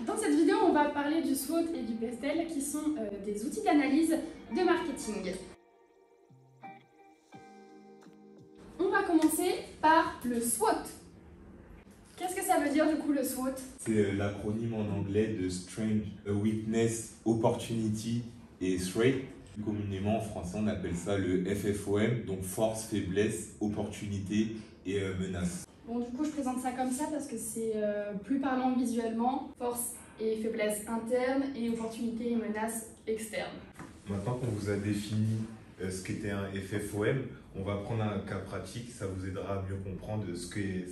Dans cette vidéo, on va parler du SWOT et du PESTEL qui sont des outils d'analyse de marketing. On va commencer par le SWOT. Qu'est-ce que ça veut dire du coup le SWOT? C'est l'acronyme en anglais de Strength, Weakness, Opportunity et Threat. Communément en français on appelle ça le FFOM, donc force, faiblesse, opportunité et menace. Bon, du coup je présente ça comme ça parce que c'est plus parlant visuellement, force et faiblesse interne et opportunité et menace externe. Maintenant qu'on vous a défini ce qu'était un FFOM, on va prendre un cas pratique, ça vous aidera à mieux comprendre ce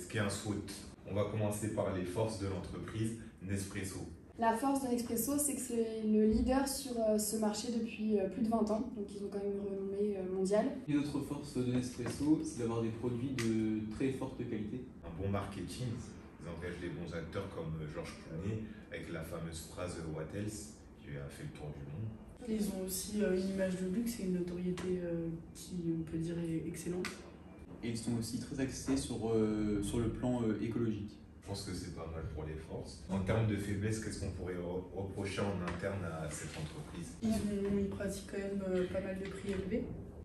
qu'est un SWOT. On va commencer par les forces de l'entreprise Nespresso. La force de Nespresso, c'est que c'est le leader sur ce marché depuis plus de 20 ans, donc ils ont quand même une renommée mondiale. Une autre force de Nespresso, c'est d'avoir des produits de très forte qualité. Un bon marketing, ils engagent des bons acteurs comme Georges Clooney, avec la fameuse phrase What else, qui a fait le tour du monde. Ils ont aussi une image de luxe et une notoriété qui, on peut dire, est excellente. Et ils sont aussi très axés sur le plan écologique. Je pense que c'est pas mal pour les forces. En termes de faiblesse, qu'est-ce qu'on pourrait reprocher en interne à cette entreprise? Ils pratiquent quand même pas mal de prix élevés.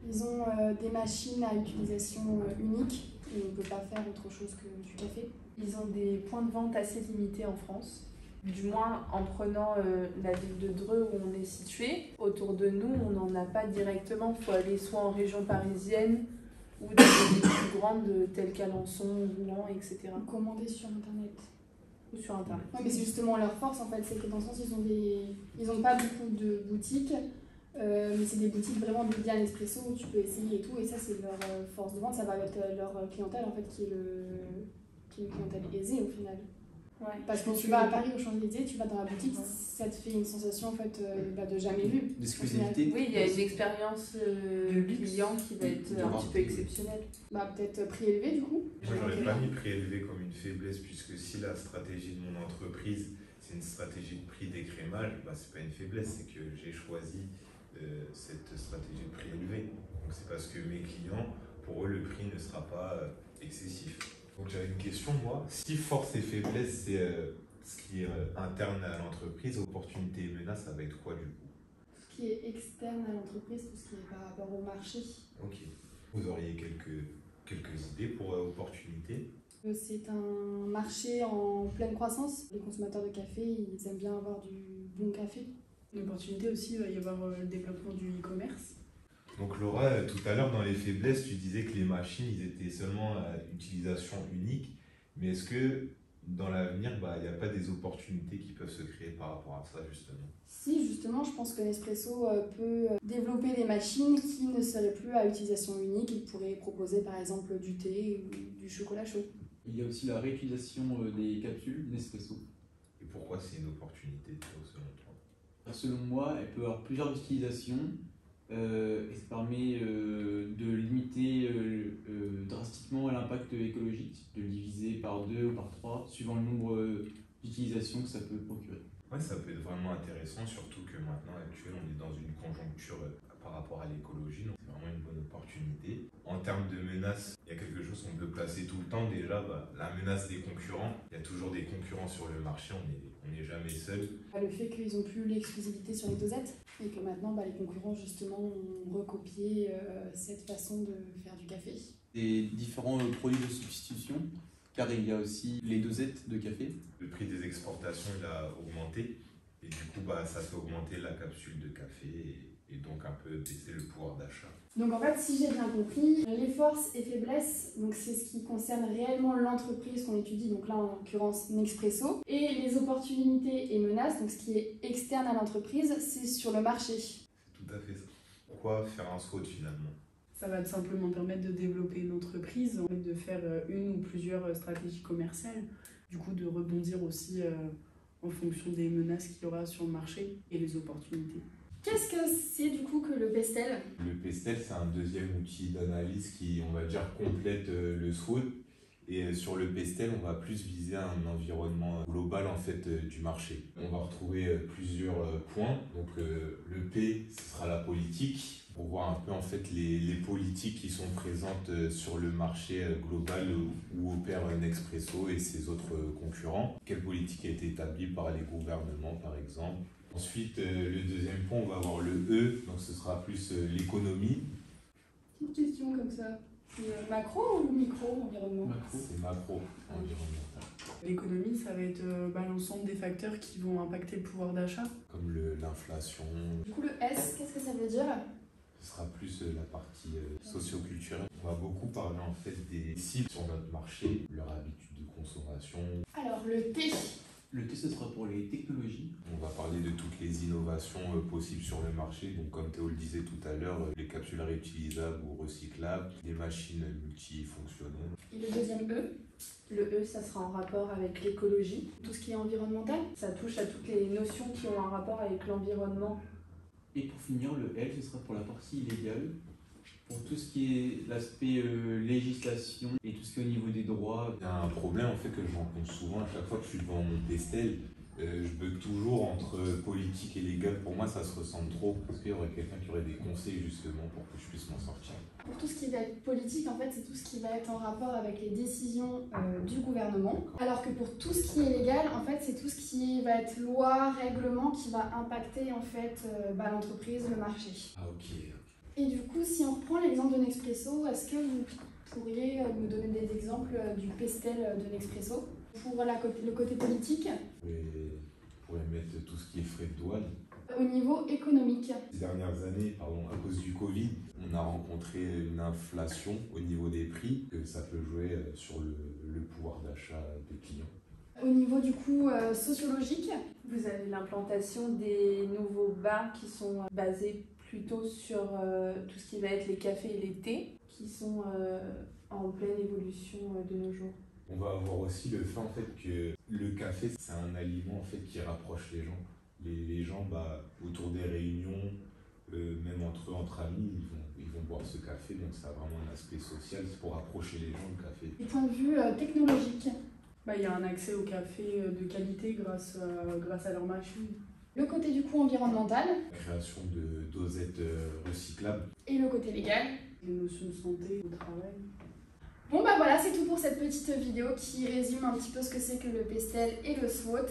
Ils ont des machines à utilisation unique et on ne peut pas faire autre chose que du café. Ils ont des points de vente assez limités en France. Du moins, en prenant la ville de Dreux où on est situé, autour de nous, on n'en a pas directement. Il faut aller soit en région parisienne ou dans des villes plus grandes telles qu'Alençon, Rouen, etc. Commander sur internet. Ou sur Internet. Ouais, mais c'est justement leur force en fait, c'est que dans le sens ils ont pas beaucoup de boutiques, mais c'est des boutiques vraiment dédiées à Nespresso où tu peux essayer et tout, et ça c'est leur force de vente, ça va être leur clientèle en fait qui est une clientèle aisée au final. Ouais. Parce que quand tu vas à Paris au Champs-Élysées, tu vas dans la boutique, ça te fait une sensation en fait de jamais vu. D'exclusivité. Oui, il y a une expérience client qui va être un petit peu exceptionnelle. Bah peut-être prix élevé du coup. Moi, j'aurais pas mis prix élevé comme une faiblesse, puisque si la stratégie de mon entreprise, c'est une stratégie de prix d'écrémage, bah, c'est pas une faiblesse, c'est que j'ai choisi cette stratégie de prix élevé. Donc c'est parce que mes clients, pour eux, le prix ne sera pas excessif. Donc j'avais une question, moi. Si force et faiblesse, c'est ce qui est interne à l'entreprise, opportunité et menace, ça va être quoi du coup? Ce qui est externe à l'entreprise, tout ce qui est par rapport au marché. Ok. Vous auriez quelques idées pour opportunité? C'est un marché en pleine croissance. Les consommateurs de café, ils aiment bien avoir du bon café. Une opportunité aussi, il va y avoir le développement du e-commerce. Donc Laura, tout à l'heure dans les faiblesses, tu disais que les machines, ils étaient seulement à utilisation unique. Mais est-ce que dans l'avenir, il n'y a pas des opportunités qui peuvent se créer par rapport à ça justement? Si, justement, je pense que Nespresso peut développer des machines qui ne seraient plus à utilisation unique. Il pourrait proposer par exemple du thé ou du chocolat chaud. Il y a aussi la réutilisation des capsules Nespresso. Et pourquoi c'est une opportunité selon toi? Selon moi, elle peut avoir plusieurs utilisations. Et ça permet de limiter drastiquement l'impact écologique, de le diviser par 2 ou par 3, suivant le nombre d'utilisations que ça peut procurer. Ouais, ça peut être vraiment intéressant, surtout que maintenant, actuellement, on est dans une conjoncture par rapport à l'écologie, donc c'est vraiment une bonne opportunité. En termes de menaces, il y a quelque chose qu'on peut placer tout le temps déjà, la menace des concurrents. Il y a toujours des concurrents sur le marché, on n'est jamais seul. Le fait qu'ils n'ont plus l'exclusivité sur les dosettes et que maintenant les concurrents justement ont recopié cette façon de faire du café. Des différents produits de substitution, car il y a aussi les dosettes de café. Le prix des exportations il a augmenté et du coup ça fait augmenter la capsule de café et donc un peu baisser le pouvoir d'achat. Donc en fait, si j'ai bien compris, les forces et faiblesses, donc c'est ce qui concerne réellement l'entreprise qu'on étudie, donc là en l'occurrence Nespresso, et les opportunités et menaces, donc ce qui est externe à l'entreprise, c'est sur le marché. C'est tout à fait ça. Pourquoi faire un SWOT finalement? Ça va tout simplement permettre de développer une entreprise, de faire une ou plusieurs stratégies commerciales, du coup de rebondir aussi en fonction des menaces qu'il y aura sur le marché et les opportunités. Qu'est-ce que c'est du coup que le PESTEL? Le PESTEL, c'est un deuxième outil d'analyse qui, on va dire, complète le SWOT Et sur le pestel, on va plus viser un environnement global en fait du marché. On va retrouver plusieurs points. Donc le P, ce sera la politique, pour voir un peu en fait les politiques qui sont présentes sur le marché global où opère Nespresso et ses autres concurrents. Quelle politique a été établie par les gouvernements par exemple. Ensuite, le deuxième point, on va avoir le E, donc ce sera plus l'économie. Petite question comme ça. C'est macro ou micro environnement? C'est macro environnemental. L'économie, ça va être l'ensemble des facteurs qui vont impacter le pouvoir d'achat. Comme l'inflation. Du coup, le S, qu'est-ce que ça veut dire? Ce sera plus la partie socio-culturelle. On va beaucoup parler en fait des cibles sur notre marché, leur habitude de consommation. Alors, le T. Le T, ce sera pour les technologies. On va parler de toutes les innovations possibles sur le marché. Donc, comme Théo le disait tout à l'heure, les capsules réutilisables ou recyclables, les machines multifonctionnelles. Et le deuxième E? Le E, ça sera en rapport avec l'écologie. Tout ce qui est environnemental? Ça touche à toutes les notions qui ont un rapport avec l'environnement. Et pour finir, le L, ce sera pour la partie illégale. Pour tout ce qui est l'aspect législation et tout ce qui est au niveau des droits. Il y a un problème en fait que je rencontre souvent à chaque fois que je suis devant mon pestel. Je bug toujours entre politique et légal. Pour moi, ça se ressemble trop. Parce qu'il y aurait quelqu'un qui aurait des conseils justement pour que je puisse m'en sortir. Pour tout ce qui va être politique, en fait, c'est tout ce qui va être en rapport avec les décisions du gouvernement. Alors que pour tout ce qui est légal, en fait, c'est tout ce qui va être loi, règlement, qui va impacter en fait l'entreprise, le marché. Ah ok. Et du coup, si on reprend l'exemple de Nespresso, est-ce que vous pourriez me donner des exemples du pestel de Nespresso? Pour le côté politique, Vous pourrez mettre tout ce qui est frais de douane. au niveau économique. Ces dernières années, à cause du Covid, on a rencontré une inflation au niveau des prix, que ça peut jouer sur le pouvoir d'achat des clients. Au niveau du coup sociologique, Vous avez l'implantation des nouveaux bars qui sont basés plutôt sur tout ce qui va être les cafés et les thés, qui sont en pleine évolution de nos jours. On va avoir aussi le fait en fait que le café, c'est un aliment en fait qui rapproche les gens. Les gens, autour des réunions, même entre eux, entre amis, ils vont boire ce café, donc ça a vraiment un aspect social, c'est pour rapprocher les gens, le café. du point de vue technologique, Il y a un accès au café de qualité grâce à leur machine. le côté du coup environnemental La création de dosettes recyclables. et le côté légal. Les notions de santé au travail. Bon voilà, c'est tout pour cette petite vidéo qui résume un petit peu ce que c'est que le pestel et le SWOT,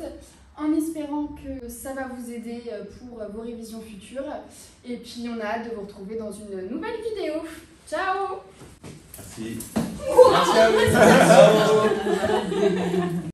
en espérant que ça va vous aider pour vos révisions futures. Et puis on a hâte de vous retrouver dans une nouvelle vidéo. Ciao! Merci. Merci à vous.